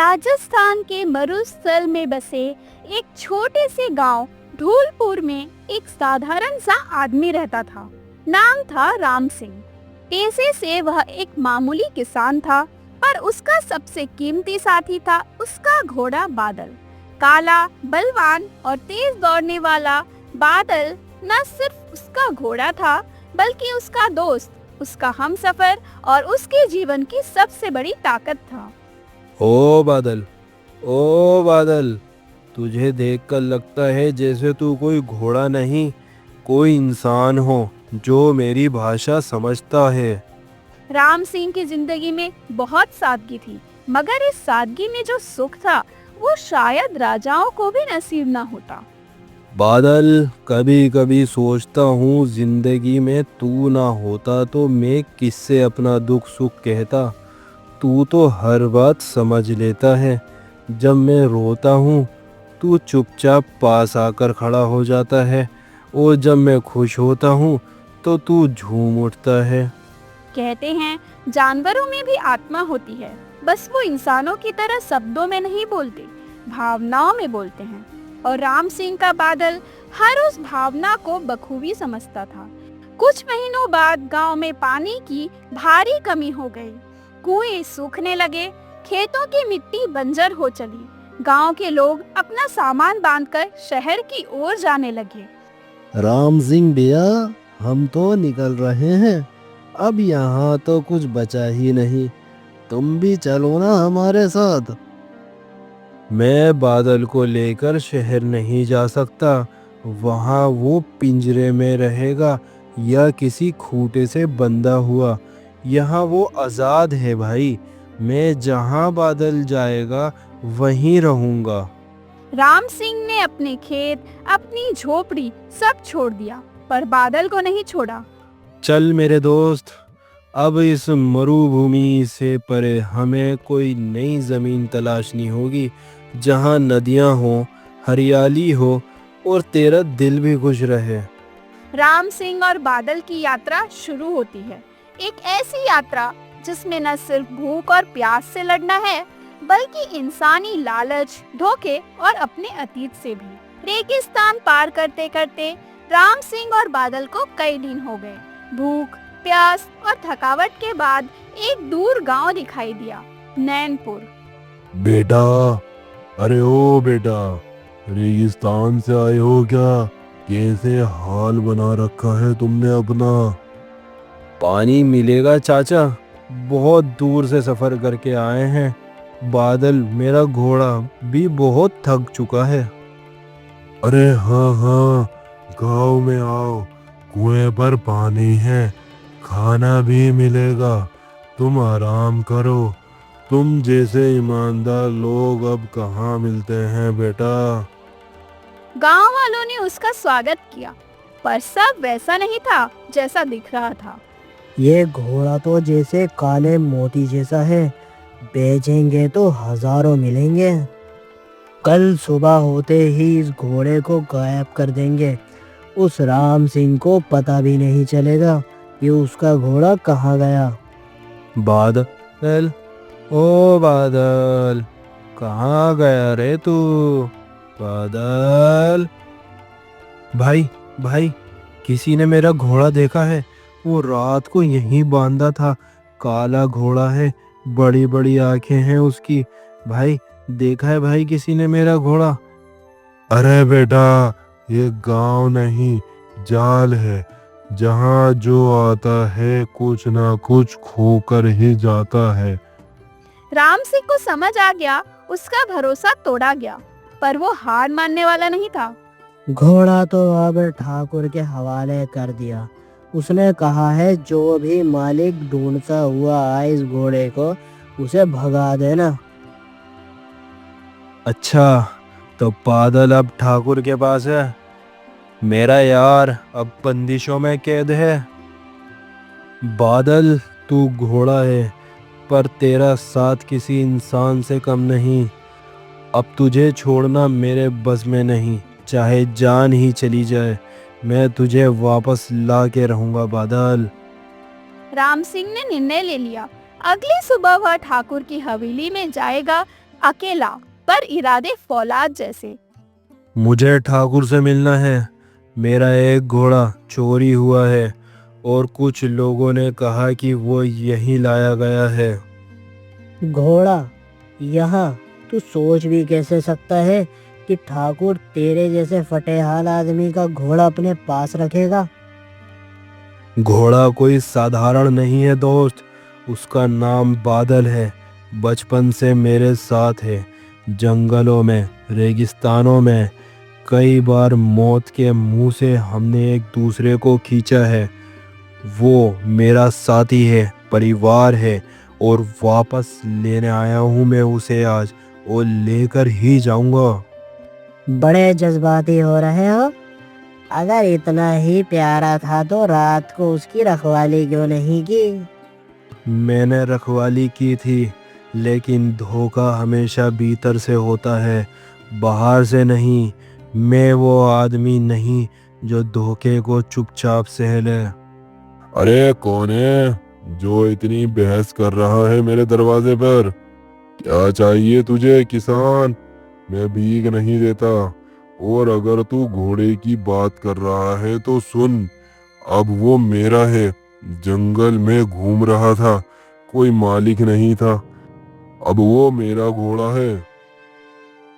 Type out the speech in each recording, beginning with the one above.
राजस्थान के मरुस्थल में बसे एक छोटे से गांव धूलपुर में एक साधारण सा आदमी रहता था। नाम था राम सिंह। पेशे से वह एक मामूली किसान था, पर उसका सबसे कीमती साथी था उसका घोड़ा बादल। काला, बलवान और तेज दौड़ने वाला बादल न सिर्फ उसका घोड़ा था, बल्कि उसका दोस्त, उसका हमसफर और उसके जीवन की सबसे बड़ी ताकत था। ओ बादल, ओ बादल, तुझे देखकर लगता है जैसे तू कोई घोड़ा नहीं, कोई इंसान हो जो मेरी भाषा समझता है। राम सिंह की जिंदगी में बहुत सादगी थी, मगर इस सादगी में जो सुख था वो शायद राजाओं को भी नसीब ना होता। बादल, कभी कभी सोचता हूँ जिंदगी में तू ना होता तो मैं किससे अपना दुख सुख कहता। तू तो हर बात समझ लेता है। जब मैं रोता हूँ तू चुपचाप पास आकर खड़ा हो जाता है, और जब मैं खुश होता हूँ तो तू झूम उठता है। कहते हैं जानवरों में भी आत्मा होती है, बस वो इंसानों की तरह शब्दों में नहीं बोलते, भावनाओं में बोलते हैं। और राम सिंह का बादल हर उस भावना को बखूबी समझता था। कुछ महीनों बाद गांव में पानी की भारी कमी हो गई। कुएं सूखने लगे, खेतों की मिट्टी बंजर हो चली। गांव के लोग अपना सामान बांधकर शहर की ओर जाने लगे। राम सिंह भैया, हम तो निकल रहे हैं। अब यहाँ तो कुछ बचा ही नहीं, तुम भी चलो ना हमारे साथ। मैं बादल को लेकर शहर नहीं जा सकता। वहाँ वो पिंजरे में रहेगा या किसी खूंटे से बंधा हुआ। यहाँ वो आज़ाद है भाई। मैं जहाँ बादल जाएगा वहीं रहूँगा। राम सिंह ने अपने खेत, अपनी झोपड़ी सब छोड़ दिया, पर बादल को नहीं छोड़ा। चल मेरे दोस्त, अब इस मरुभूमि से परे हमें कोई नई ज़मीन तलाशनी होगी, जहाँ नदियाँ हो, हरियाली हो और तेरा दिल भी खुश रहे। राम सिंह और बादल की यात्रा शुरू होती है। एक ऐसी यात्रा जिसमें न सिर्फ भूख और प्यास से लड़ना है, बल्कि इंसानी लालच, धोखे और अपने अतीत से भी। रेगिस्तान पार करते करते राम सिंह और बादल को कई दिन हो गए। भूख, प्यास और थकावट के बाद एक दूर गांव दिखाई दिया, नैनपुर। बेटा, अरे ओ बेटा, रेगिस्तान से आए हो क्या? कैसे हाल बना रखा है तुमने अपना? पानी मिलेगा चाचा, बहुत दूर से सफ़र करके आए हैं। बादल, मेरा घोड़ा भी बहुत थक चुका है। अरे हाँ हाँ, गाँव में आओ, कुएं पर पानी है, खाना भी मिलेगा, तुम आराम करो। तुम जैसे ईमानदार लोग अब कहाँ मिलते हैं बेटा। गांव वालों ने उसका स्वागत किया, पर सब वैसा नहीं था जैसा दिख रहा था। ये घोड़ा तो जैसे काले मोती जैसा है, बेचेंगे तो हजारों मिलेंगे। कल सुबह होते ही इस घोड़े को गायब कर देंगे। उस राम सिंह को पता भी नहीं चलेगा कि उसका घोड़ा कहाँ गया। बादल, ओ बादल, कहाँ गया रे तू? बादल भाई, भाई, किसी ने मेरा घोड़ा देखा है। वो रात को यहीं बांधा था। काला घोड़ा है, बड़ी बड़ी आंखें हैं उसकी। भाई, देखा है भाई किसी ने मेरा घोड़ा? अरे बेटा, ये गांव नहीं, जाल है। जहाँ जो आता है कुछ ना कुछ खोकर ही जाता है। राम सिंह को समझ आ गया, उसका भरोसा तोड़ा गया, पर वो हार मानने वाला नहीं था। घोड़ा तो अब ठाकुर के हवाले कर दिया। उसने कहा है जो भी मालिक ढूंढता हुआ आए इस घोड़े को, उसे भगा देना। अच्छा, तो बादल अब ठाकुर के पास है। मेरा यार अब बंदिशों में कैद है। बादल, तू घोड़ा है, पर तेरा साथ किसी इंसान से कम नहीं। अब तुझे छोड़ना मेरे बस में नहीं, चाहे जान ही चली जाए, मैं तुझे वापस ला के रहूंगा बादल। राम सिंह ने निर्णय ले लिया। अगली सुबह वह ठाकुर की हवेली में जाएगा, अकेला पर इरादे फौलाद जैसे। मुझे ठाकुर से मिलना है। मेरा एक घोड़ा चोरी हुआ है और कुछ लोगों ने कहा कि वो यहीं लाया गया है। घोड़ा यहाँ? तू सोच भी कैसे सकता है कि ठाकुर तेरे जैसे फटेहाल आदमी का घोड़ा अपने पास रखेगा? घोड़ा कोई साधारण नहीं है दोस्त, उसका नाम बादल है। बचपन से मेरे साथ है, जंगलों में, रेगिस्तानों में। कई बार मौत के मुंह से हमने एक दूसरे को खींचा है। वो मेरा साथी है, परिवार है, और वापस लेने आया हूँ मैं उसे आज, और लेकर ही जाऊंगा। बड़े जज्बाती हो रहे हो। अगर इतना ही प्यारा था तो रात को उसकी रखवाली क्यों नहीं की? मैंने रखवाली की थी, लेकिन धोखा हमेशा भीतर से होता है, बाहर से नहीं। मैं वो आदमी नहीं जो धोखे को चुपचाप सह ले। अरे कौन है जो इतनी बहस कर रहा है मेरे दरवाजे पर? क्या चाहिए तुझे किसान? मैं भीख नहीं देता। और अगर तू घोड़े की बात कर रहा है तो सुन, अब वो मेरा है। जंगल में घूम रहा था, कोई मालिक नहीं था। अब वो मेरा घोड़ा है।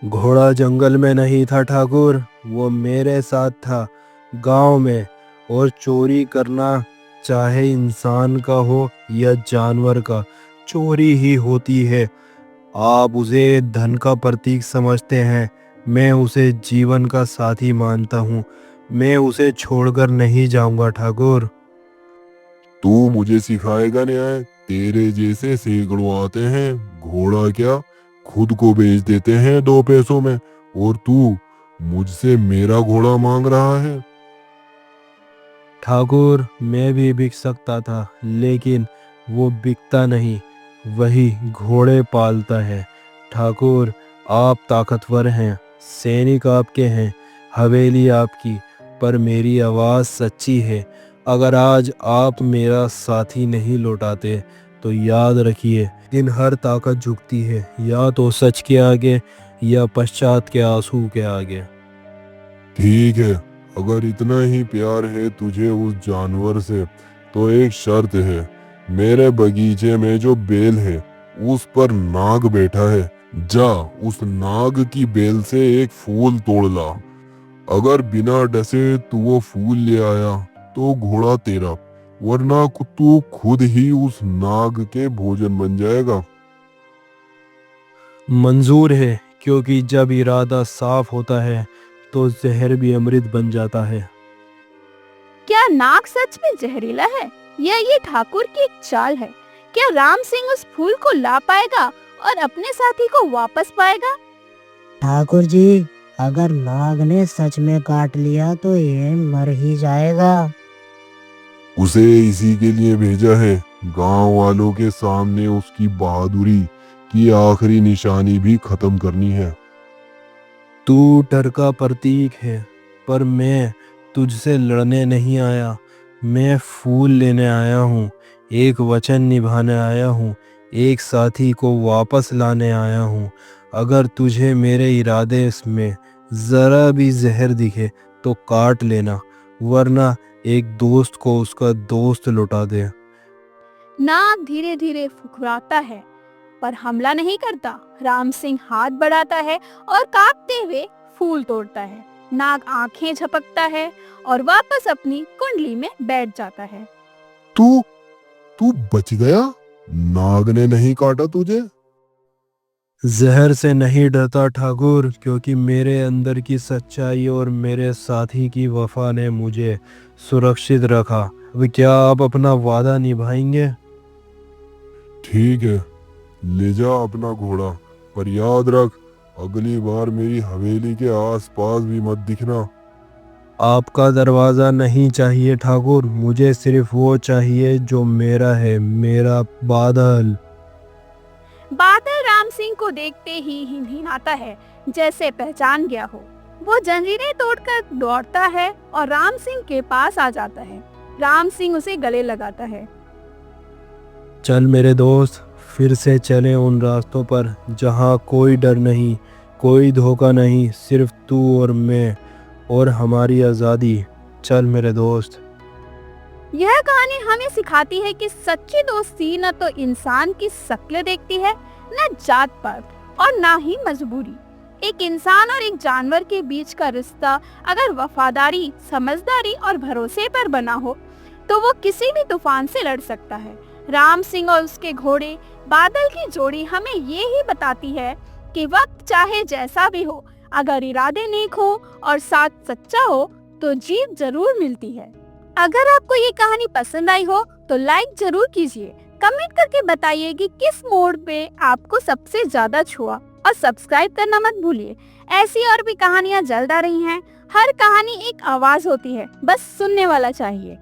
घोड़ा जंगल में नहीं था ठाकुर, वो मेरे साथ था, गांव में। और चोरी करना, चाहे इंसान का हो या जानवर का, चोरी ही होती है। आप उसे धन का प्रतीक समझते हैं, मैं उसे जीवन का साथी मानता हूँ। मैं उसे छोड़कर नहीं जाऊंगा ठाकुर। तू मुझे सिखाएगा न्याय? तेरे जैसे सैकड़ों आते हैं, घोड़ा क्या खुद को बेच देते हैं 2 पैसों में, और तू मुझसे मेरा घोड़ा मांग रहा है? ठाकुर, मैं भी बिक सकता था, लेकिन वो बिकता नहीं, वही घोड़े पालता है। ठाकुर, आप ताकतवर हैं, सैनिक आपके हैं, हवेली आपकी, पर मेरी आवाज़ सच्ची है। अगर आज आप मेरा साथी नहीं लौटाते तो याद रखिए, दिन हर ताकत झुकती है, या तो सच के आगे या पश्चात के आंसू के आगे। ठीक है, अगर इतना ही प्यार है तुझे उस जानवर से, तो एक शर्त है। मेरे बगीचे में जो बेल है उस पर नाग बैठा है। जा उस नाग की बेल से एक फूल तोड़ ला। अगर बिना डसे तू वो फूल ले आया तो घोड़ा तेरा, वरना तू खुद ही उस नाग के भोजन बन जाएगा। मंजूर है, क्योंकि जब इरादा साफ होता है तो जहर भी अमृत बन जाता है। क्या नाग सच में जहरीला है या ये ठाकुर की एक चाल है? क्या राम सिंह उस फूल को ला पाएगा और अपने साथी को वापस पाएगा? ठाकुर जी, अगर नाग ने सच में काट लिया तो ये मर ही जाएगा। उसे इसी के लिए भेजा है, गांव वालों के सामने उसकी बहादुरी की आखिरी निशानी भी खत्म करनी है। तू डर का प्रतीक है, पर मैं तुझसे लड़ने नहीं आया। मैं फूल लेने आया हूँ, एक वचन निभाने आया हूँ, एक साथी को वापस लाने आया हूँ। अगर तुझे मेरे इरादे में जरा भी जहर दिखे तो काट लेना, वरना एक दोस्त को उसका दोस्त लौटा दे। नाग धीरे धीरे फुकराता है पर हमला नहीं करता। राम सिंह हाथ बढ़ाता है और कांपते हुए फूल तोड़ता है। नाग आंखें झपकता है और वापस अपनी कुंडली में बैठ जाता है। तू तू बच गया? नाग ने नहीं काटा तुझे? जहर से नहीं डरता ठाकुर, क्योंकि मेरे अंदर की सच्चाई और मेरे साथी की वफा ने मुझे सुरक्षित रखा। अब क्या आप अपना वादा निभाएंगे? ठीक है, ले जा अपना घोड़ा, पर याद रख, अगली बार मेरी हवेली के आसपास भी मत दिखना। आपका दरवाजा नहीं चाहिए ठाकुर, मुझे सिर्फ वो चाहिए जो मेरा है, मेरा बादल। बादल राम सिंह को देखते ही हिनहिनाता है, जैसे पहचान गया हो। वो जंजीरें तोड़कर दौड़ता है और राम सिंह के पास आ जाता है। राम सिंह उसे गले लगाता है। चल मेरे दोस्त, फिर से चलें उन रास्तों पर जहाँ कोई डर नहीं, कोई धोखा नहीं, सिर्फ तू और मैं और हमारी आज़ादी। चल मेरे दोस्त। यह कहानी हमें सिखाती है कि सच्ची दोस्ती न तो इंसान की शक्ल देखती है, न जात पात और न ही मजबूरी। एक इंसान और एक जानवर के बीच का रिश्ता अगर वफादारी, समझदारी और भरोसे पर बना हो तो वो किसी भी तूफान से लड़ सकता है। राम सिंह और उसके घोड़े बादल की जोड़ी हमें ये ही बताती है कि वक्त चाहे जैसा भी हो, अगर इरादे नेक हो और साथ सच्चा हो तो जीत जरूर मिलती है। अगर आपको ये कहानी पसंद आई हो तो लाइक जरूर कीजिए, कमेंट करके बताइए कि किस मोड़ पे आपको सबसे ज्यादा छुआ और सब्सक्राइब करना मत भूलिए। ऐसी और भी कहानियाँ जल्द आ रही हैं। हर कहानी एक आवाज होती है, बस सुनने वाला चाहिए।